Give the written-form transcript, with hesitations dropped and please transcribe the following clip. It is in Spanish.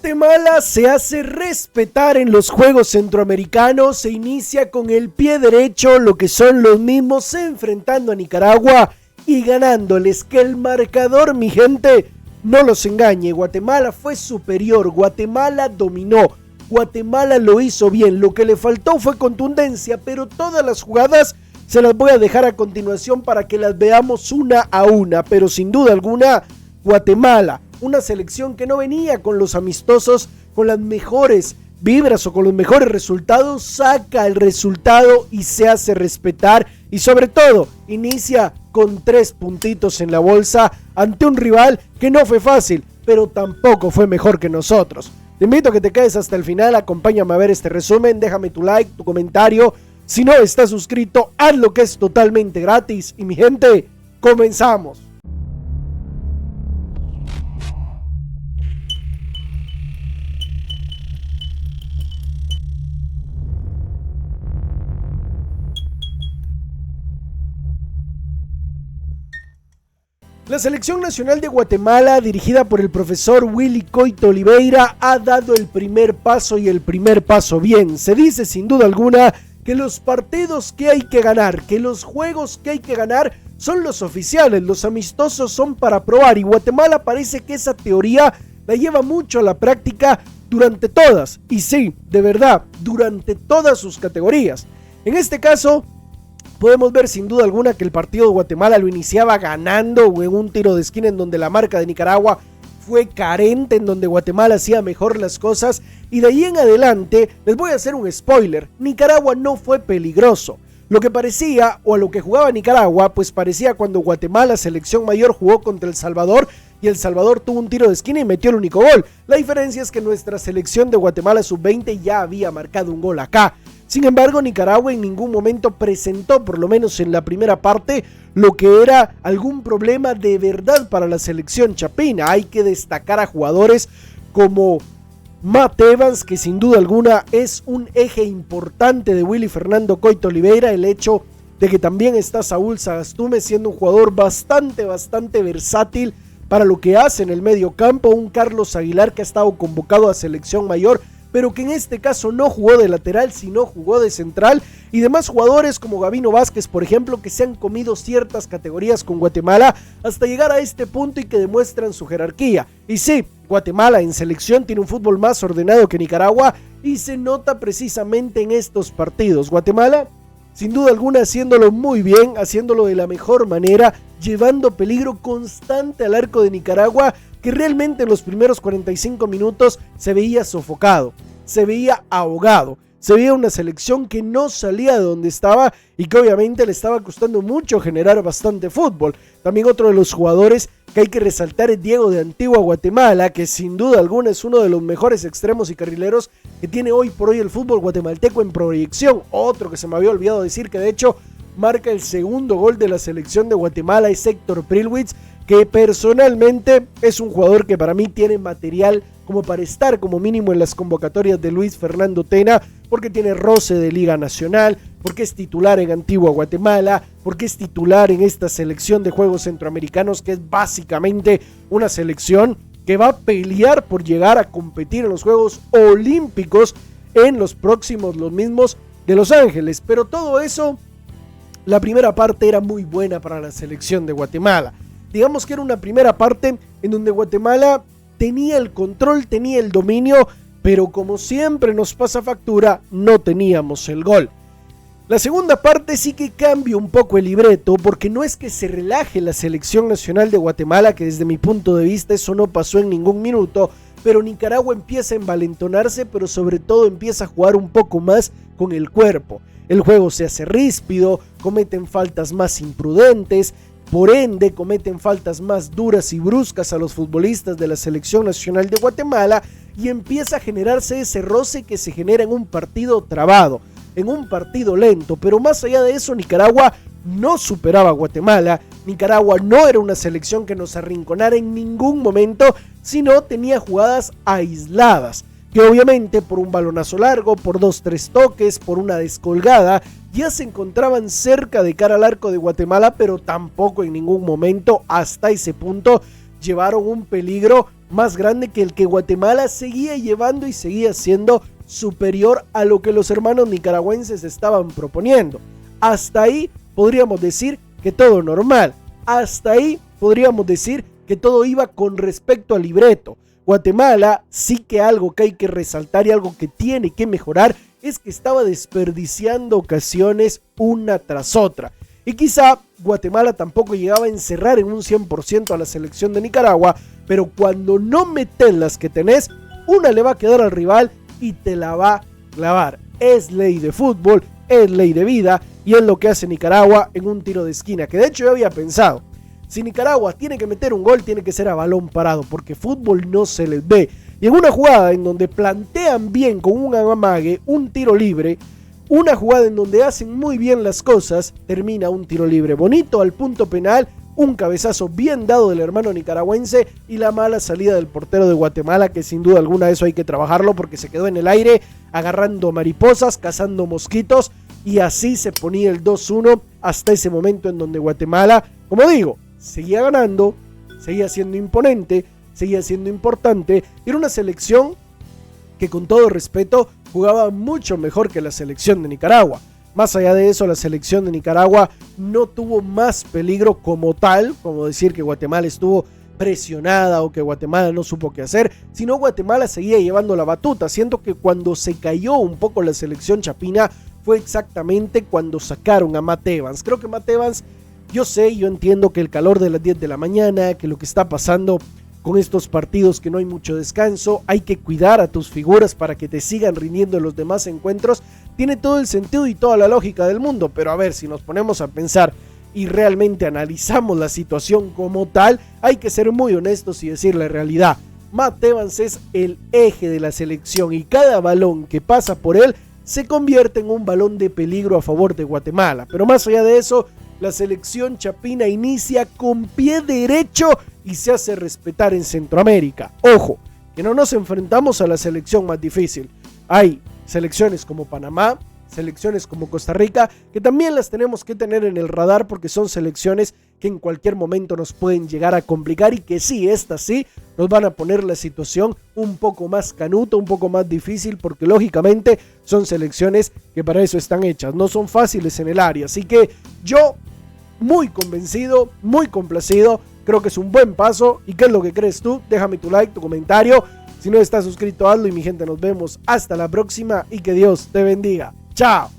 Guatemala se hace respetar en los Juegos Centroamericanos, se inicia con el pie derecho, lo que son los mismos, enfrentando a Nicaragua y ganándoles. Que el marcador, mi gente, no los engañe. Guatemala fue superior, Guatemala dominó, Guatemala lo hizo bien. Lo que le faltó fue contundencia, pero todas las jugadas se las voy a dejar a continuación para que las veamos una a una. Pero sin duda alguna, Guatemala, una selección que no venía con los amistosos, con las mejores vibras o con los mejores resultados, saca el resultado y se hace respetar, y sobre todo inicia con 3 puntitos en la bolsa ante un rival que no fue fácil, pero tampoco fue mejor que nosotros. Te invito a que te quedes hasta el final, acompáñame a ver este resumen, déjame tu like, tu comentario. Si no estás suscrito, hazlo, que es totalmente gratis. Y mi gente, comenzamos. La Selección Nacional de Guatemala, dirigida por el profesor Willy Coito Oliveira, ha dado el primer paso, y el primer paso bien. Se dice sin duda alguna que los partidos que hay que ganar, que los juegos que hay que ganar son los oficiales, los amistosos son para probar, y Guatemala parece que esa teoría la lleva mucho a la práctica durante todas, y sí, de verdad, durante todas sus categorías. En este caso, podemos ver sin duda alguna que el partido de Guatemala lo iniciaba ganando en un tiro de esquina en donde la marca de Nicaragua fue carente, en donde Guatemala hacía mejor las cosas, y de ahí en adelante les voy a hacer un spoiler: Nicaragua no fue peligroso. Lo que parecía, o a lo que jugaba Nicaragua, pues parecía cuando Guatemala, selección mayor, jugó contra El Salvador, y El Salvador tuvo un tiro de esquina y metió el único gol. La diferencia es que nuestra selección de Guatemala sub-20 ya había marcado un gol acá. Sin embargo, Nicaragua en ningún momento presentó, por lo menos en la primera parte, lo que era algún problema de verdad para la selección chapina. Hay que destacar a jugadores como Matt Evans, que sin duda alguna es un eje importante de Willy Fernando Coito Oliveira. El hecho de que también está Saúl Sagastume, siendo un jugador bastante versátil para lo que hace en el medio campo. Un Carlos Aguilar que ha estado convocado a selección mayor, pero que en este caso no jugó de lateral, sino jugó de central, y demás jugadores como Gabino Vázquez, por ejemplo, que se han comido ciertas categorías con Guatemala hasta llegar a este punto y que demuestran su jerarquía. Y sí, Guatemala en selección tiene un fútbol más ordenado que Nicaragua, y se nota precisamente en estos partidos. Guatemala, sin duda alguna, haciéndolo muy bien, haciéndolo de la mejor manera, llevando peligro constante al arco de Nicaragua, que realmente en los primeros 45 minutos se veía sofocado, se veía ahogado, se veía una selección que no salía de donde estaba y que obviamente le estaba costando mucho generar bastante fútbol. También otro de los jugadores que hay que resaltar es Diego de Antigua Guatemala, que sin duda alguna es uno de los mejores extremos y carrileros que tiene hoy por hoy el fútbol guatemalteco en proyección. Otro que se me había olvidado decir, que de hecho marca el segundo gol de la selección de Guatemala, es Héctor Prilwitz, que personalmente es un jugador que para mí tiene material como para estar como mínimo en las convocatorias de Luis Fernando Tena, porque tiene roce de Liga Nacional, porque es titular en Antigua Guatemala, porque es titular en esta selección de Juegos Centroamericanos, que es básicamente una selección que va a pelear por llegar a competir en los Juegos Olímpicos en los próximos, los mismos de Los Ángeles. Pero todo eso, la primera parte era muy buena para la selección de Guatemala. Digamos que era una primera parte en donde Guatemala tenía el control, tenía el dominio, pero como siempre nos pasa factura, no teníamos el gol. La segunda parte sí que cambia un poco el libreto, porque no es que se relaje la selección nacional de Guatemala, que desde mi punto de vista eso no pasó en ningún minuto, pero Nicaragua empieza a envalentonarse, pero sobre todo empieza a jugar un poco más con el cuerpo. El juego se hace ríspido, cometen faltas más imprudentes, por ende cometen faltas más duras y bruscas a los futbolistas de la Selección Nacional de Guatemala, y empieza a generarse ese roce que se genera en un partido trabado, en un partido lento. Pero más allá de eso, Nicaragua no superaba a Guatemala. Nicaragua no era una selección que nos arrinconara en ningún momento, sino tenía jugadas aisladas, que obviamente por un balonazo largo, por 2-3 toques, por una descolgada, ya se encontraban cerca de cara al arco de Guatemala, pero tampoco en ningún momento hasta ese punto llevaron un peligro más grande que el que Guatemala seguía llevando y seguía siendo superior a lo que los hermanos nicaragüenses estaban proponiendo. Hasta ahí podríamos decir que todo normal. Hasta ahí podríamos decir que todo iba con respecto al libreto. Guatemala sí que algo que hay que resaltar y algo que tiene que mejorar es que estaba desperdiciando ocasiones una tras otra. Y quizá Guatemala tampoco llegaba a encerrar en un 100% a la selección de Nicaragua, pero cuando no metes las que tenés, una le va a quedar al rival y te la va a clavar. Es ley de fútbol, es ley de vida y es lo que hace Nicaragua en un tiro de esquina, que de hecho yo había pensado, si Nicaragua tiene que meter un gol, tiene que ser a balón parado, porque fútbol no se les ve. Y en una jugada en donde plantean bien con un amague, un tiro libre, una jugada en donde hacen muy bien las cosas, termina un tiro libre bonito al punto penal, un cabezazo bien dado del hermano nicaragüense y la mala salida del portero de Guatemala, que sin duda alguna eso hay que trabajarlo porque se quedó en el aire agarrando mariposas, cazando mosquitos y así se ponía el 2-1 hasta ese momento en donde Guatemala, como digo, seguía ganando, seguía siendo imponente, seguía siendo importante. Era una selección que con todo respeto jugaba mucho mejor que la selección de Nicaragua. Más allá de eso, la selección de Nicaragua no tuvo más peligro como tal, como decir que Guatemala estuvo presionada o que Guatemala no supo qué hacer, sino Guatemala seguía llevando la batuta. Siento que cuando se cayó un poco la selección chapina fue exactamente cuando sacaron a Matt Evans. Creo que Matt Evans, yo entiendo que el calor de las 10 de la mañana, que lo que está pasando con estos partidos, que no hay mucho descanso, hay que cuidar a tus figuras para que te sigan rindiendo en los demás encuentros, tiene todo el sentido y toda la lógica del mundo, pero a ver, si nos ponemos a pensar y realmente analizamos la situación como tal, hay que ser muy honestos y decir la realidad. Matt Evans es el eje de la selección y cada balón que pasa por él se convierte en un balón de peligro a favor de Guatemala, pero más allá de eso, la selección chapina inicia con pie derecho y se hace respetar en Centroamérica. Ojo, que no nos enfrentamos a la selección más difícil. Hay selecciones como Panamá, selecciones como Costa Rica, que también las tenemos que tener en el radar porque son selecciones que en cualquier momento nos pueden llegar a complicar y que sí, estas sí, nos van a poner la situación un poco más canuta, un poco más difícil porque lógicamente son selecciones que para eso están hechas, no son fáciles en el área, así que yo muy convencido, muy complacido, creo que es un buen paso. ¿Y qué es lo que crees tú? Déjame tu like, tu comentario, si no estás suscrito hazlo y mi gente nos vemos hasta la próxima y que Dios te bendiga. ¡Chao!